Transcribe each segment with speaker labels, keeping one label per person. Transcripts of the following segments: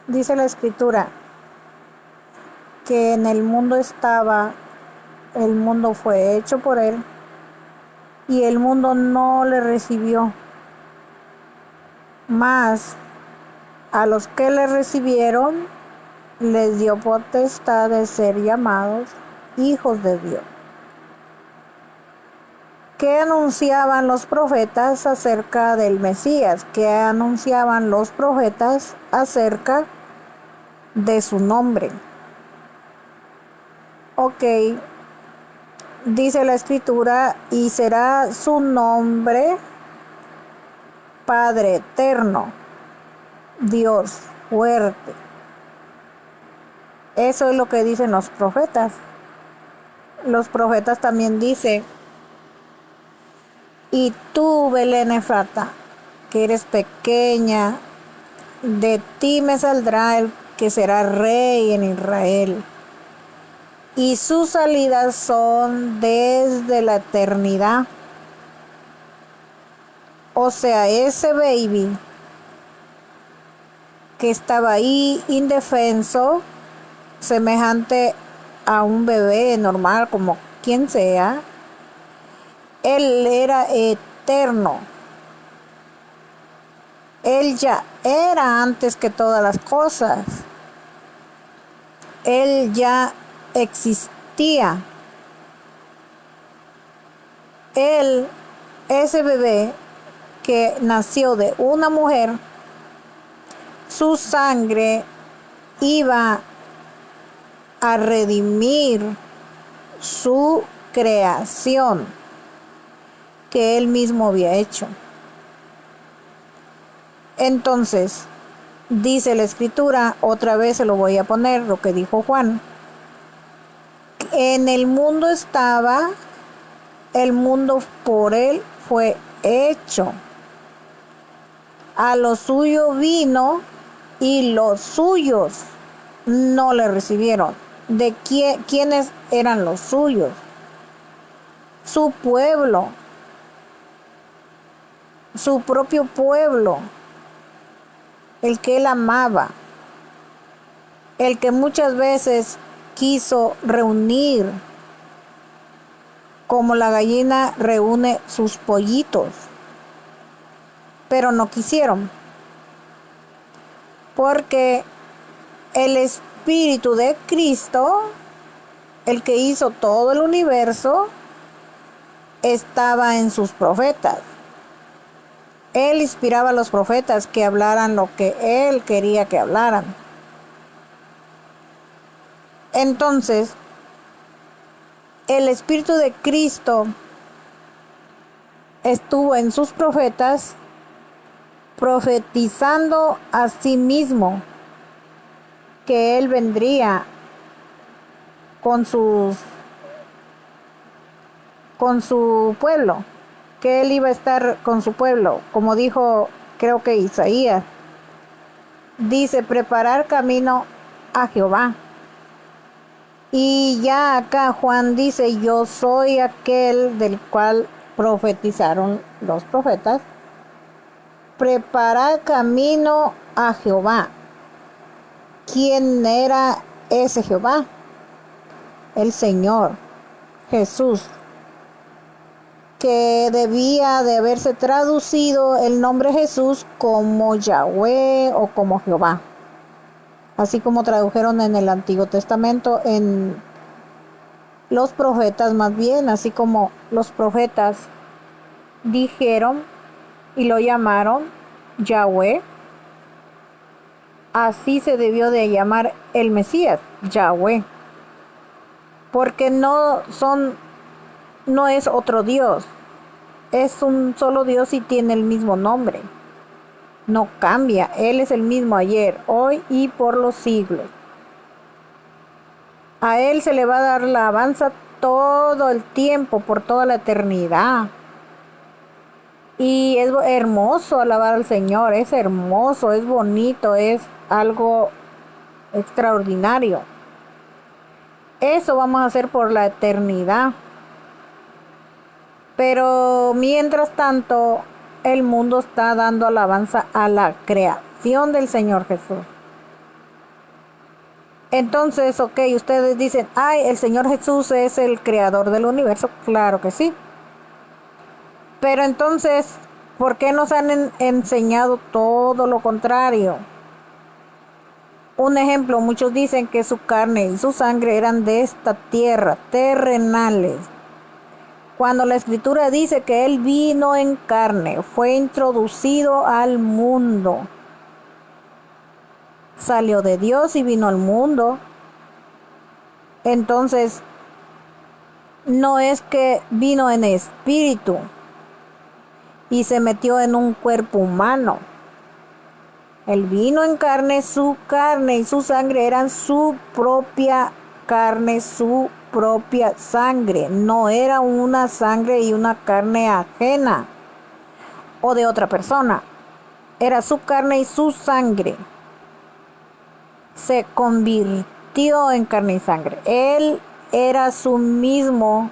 Speaker 1: Dice la escritura que en el mundo estaba, el mundo fue hecho por él y el mundo no le recibió. Mas a los que le recibieron les dio potestad de ser llamados hijos de Dios. ¿Qué anunciaban los profetas acerca del Mesías? ¿Qué anunciaban los profetas acerca de su nombre? Ok, dice la escritura, y será su nombre Padre eterno, Dios fuerte. Eso es lo que dicen los profetas. Los profetas también dicen, y tú, Belén Efrata, que eres pequeña, de ti me saldrá el que será rey en Israel. Y sus salidas son desde la eternidad. O sea, ese baby que estaba ahí indefenso, semejante a un bebé normal, como quien sea, él era eterno. Él ya era antes que todas las cosas. Él ya existía. Él, ese bebé que nació de una mujer, su sangre iba a redimir su creación que él mismo había hecho. Entonces, dice la escritura, otra vez se lo voy a poner, lo que dijo Juan. En el mundo estaba, el mundo por él fue hecho. A lo suyo vino y los suyos no le recibieron. ¿De quiénes eran los suyos? Su pueblo, su propio pueblo, el que él amaba, el que muchas veces quiso reunir, como la gallina reúne sus pollitos, pero no quisieron, porque el Espíritu de Cristo, el que hizo todo el universo, estaba en sus profetas. Él inspiraba a los profetas que hablaran lo que él quería que hablaran. Entonces, el Espíritu de Cristo estuvo en sus profetas profetizando a sí mismo que él vendría con su pueblo, que él iba a estar con su pueblo, como dijo, creo que Isaías, dice, preparar camino a Jehová. Y ya acá Juan dice, yo soy aquel del cual profetizaron los profetas, preparar camino a Jehová. ¿Quién era ese Jehová? El Señor Jesús, que debía de haberse traducido el nombre Jesús como Yahweh o como Jehová, así como tradujeron en el Antiguo Testamento, en los profetas más bien, así como los profetas dijeron y lo llamaron Yahweh, así se debió de llamar el Mesías, Yahweh, porque no es otro Dios, es un solo Dios y tiene el mismo nombre, no cambia, Él es el mismo ayer, hoy y por los siglos. A Él se le va a dar la alabanza todo el tiempo, por toda la eternidad. Y es hermoso alabar al Señor, es hermoso, es bonito, es algo extraordinario. Eso vamos a hacer por la eternidad. Pero mientras tanto, el mundo está dando alabanza a la creación del Señor Jesús. Entonces, ok, ustedes dicen, ay, el Señor Jesús es el creador del universo. Claro que sí. Pero entonces, ¿por qué nos han enseñado todo lo contrario? Un ejemplo, muchos dicen que su carne y su sangre eran de esta tierra, terrenales. Cuando la escritura dice que Él vino en carne, fue introducido al mundo. Salió de Dios y vino al mundo. Entonces, no es que vino en espíritu y se metió en un cuerpo humano. Él vino en carne y su sangre eran su propia carne, su propia sangre. No era una sangre y una carne ajena o de otra persona. Era su carne y su sangre. Se convirtió en carne y sangre. Él era su mismo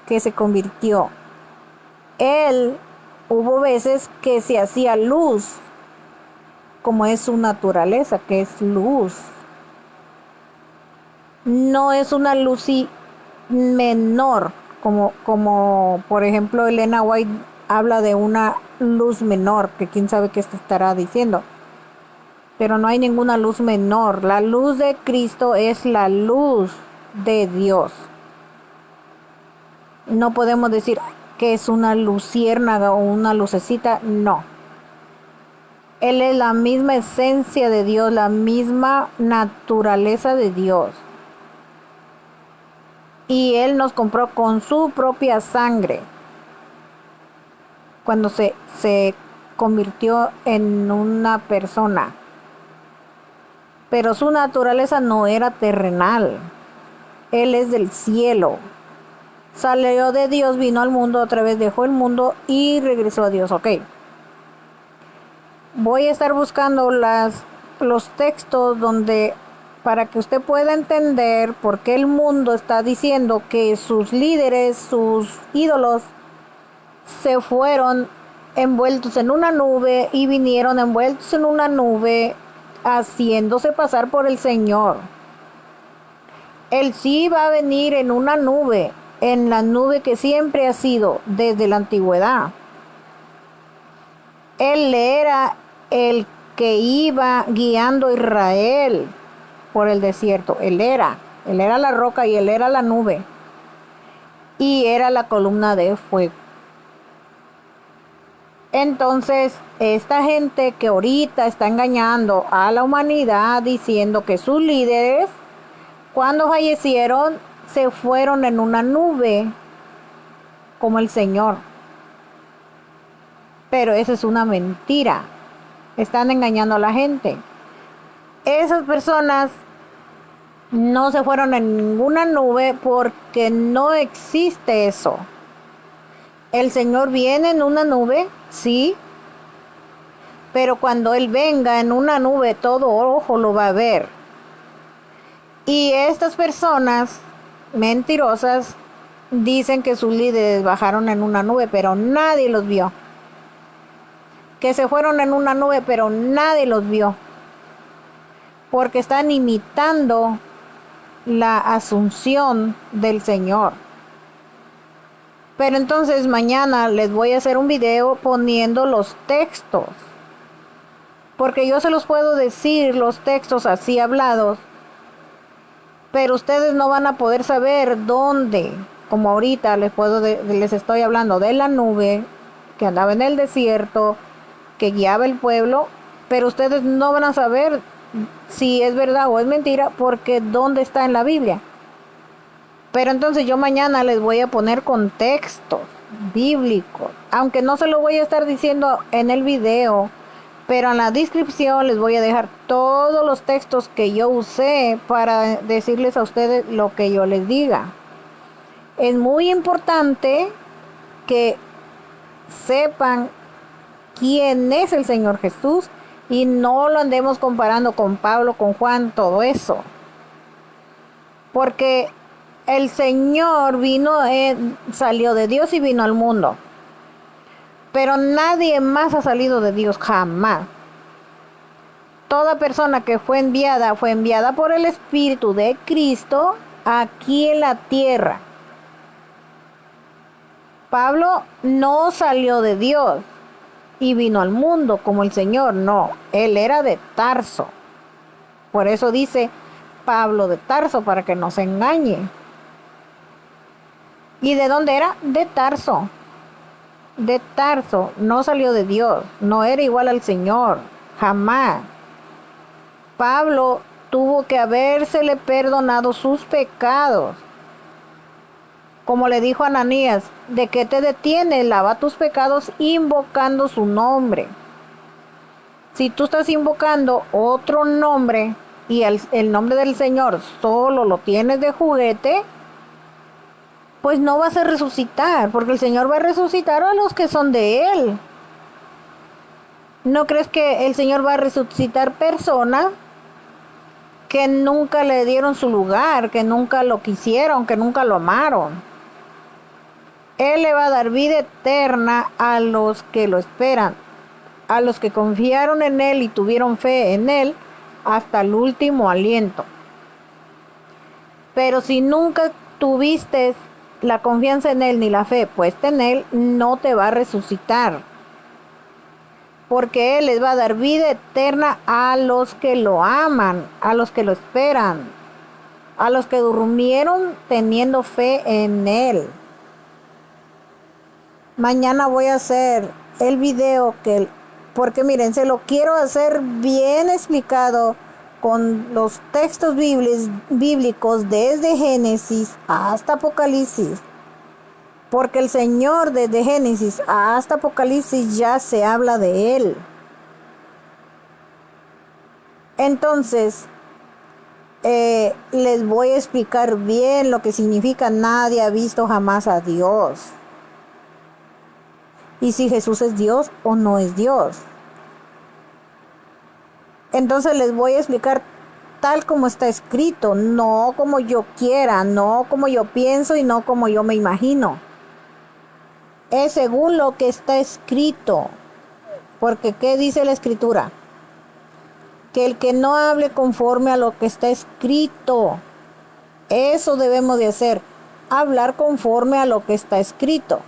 Speaker 1: que se convirtió. Él, hubo veces que se hacía luz, como es su naturaleza, que es luz. No es una luz menor, como por ejemplo Elena White habla de una luz menor, que quién sabe qué estará diciendo. Pero no hay ninguna luz menor. La luz de Cristo es la luz de Dios. No podemos decir que es una luciérnaga o una lucecita, no. Él es la misma esencia de Dios, la misma naturaleza de Dios. Y Él nos compró con su propia sangre. Cuando se convirtió en una persona. Pero su naturaleza no era terrenal. Él es del cielo. Salió de Dios, vino al mundo, otra vez dejó el mundo y regresó a Dios. Ok. Voy a estar buscando los textos donde, para que usted pueda entender por qué el mundo está diciendo que sus líderes, sus ídolos, se fueron envueltos en una nube y vinieron envueltos en una nube haciéndose pasar por el Señor. Él sí va a venir en una nube, en la nube que siempre ha sido desde la antigüedad. Él era el que iba guiando a Israel por el desierto. Él era la roca y Él era la nube. Y era la columna de fuego. Entonces, esta gente que ahorita está engañando a la humanidad diciendo que sus líderes, cuando fallecieron, se fueron en una nube como el Señor. Pero eso es una mentira. Están engañando a la gente. Esas personas no se fueron en ninguna nube porque no existe eso. El Señor viene en una nube, sí, pero cuando Él venga en una nube, todo ojo lo va a ver. Y estas personas mentirosas dicen que sus líderes bajaron en una nube, pero nadie los vio. Que se fueron en una nube, pero nadie los vio. Porque están imitando la asunción del Señor. Pero entonces mañana les voy a hacer un video poniendo los textos. Porque yo se los puedo decir, los textos así hablados. Pero ustedes no van a poder saber dónde. Como ahorita les estoy hablando de la nube que andaba en el desierto, que guiaba el pueblo. Pero ustedes no van a saber si es verdad o es mentira, porque dónde está en la Biblia. Pero entonces yo mañana les voy a poner contextos bíblicos, aunque no se lo voy a estar diciendo en el video, pero en la descripción les voy a dejar todos los textos que yo usé para decirles a ustedes lo que yo les diga. Es muy importante que sepan quién es el Señor Jesús y no lo andemos comparando con Pablo, con Juan, todo eso. Porque el Señor salió de Dios y vino al mundo. Pero nadie más ha salido de Dios, jamás. toda persona que fue enviada por el Espíritu de Cristo aquí en la tierra. Pablo no salió de Dios y vino al mundo como el Señor, no, él era de Tarso. Por eso dice Pablo de Tarso, para que no se engañe. ¿Y de dónde era? De Tarso. De Tarso, no salió de Dios, no era igual al Señor, jamás. Pablo tuvo que habérsele perdonado sus pecados. Como le dijo a Ananías, ¿de qué te detienes? Lava tus pecados invocando su nombre. Si tú estás invocando otro nombre y el nombre del Señor solo lo tienes de juguete, pues no vas a resucitar, porque el Señor va a resucitar a los que son de Él. ¿No crees que el Señor va a resucitar personas que nunca le dieron su lugar, que nunca lo quisieron, que nunca lo amaron? Él le va a dar vida eterna a los que lo esperan, a los que confiaron en Él y tuvieron fe en Él hasta el último aliento. Pero si nunca tuviste la confianza en Él ni la fe puesta en Él, no te va a resucitar. Porque Él les va a dar vida eterna a los que lo aman, a los que lo esperan, a los que durmieron teniendo fe en Él. Mañana voy a hacer el video porque miren, se lo quiero hacer bien explicado con los textos bíblicos desde Génesis hasta Apocalipsis. Porque el Señor desde Génesis hasta Apocalipsis ya se habla de Él. Entonces, les voy a explicar bien lo que significa nadie ha visto jamás a Dios. Y si Jesús es Dios o no es Dios. Entonces les voy a explicar tal como está escrito, no como yo quiera, no como yo pienso y no como yo me imagino. Es según lo que está escrito. Porque ¿qué dice la Escritura? Que el que no hable conforme a lo que está escrito. Eso debemos de hacer. Hablar conforme a lo que está escrito.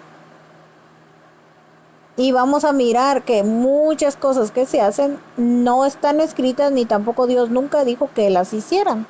Speaker 1: Y vamos a mirar que muchas cosas que se hacen no están escritas, ni tampoco Dios nunca dijo que las hicieran.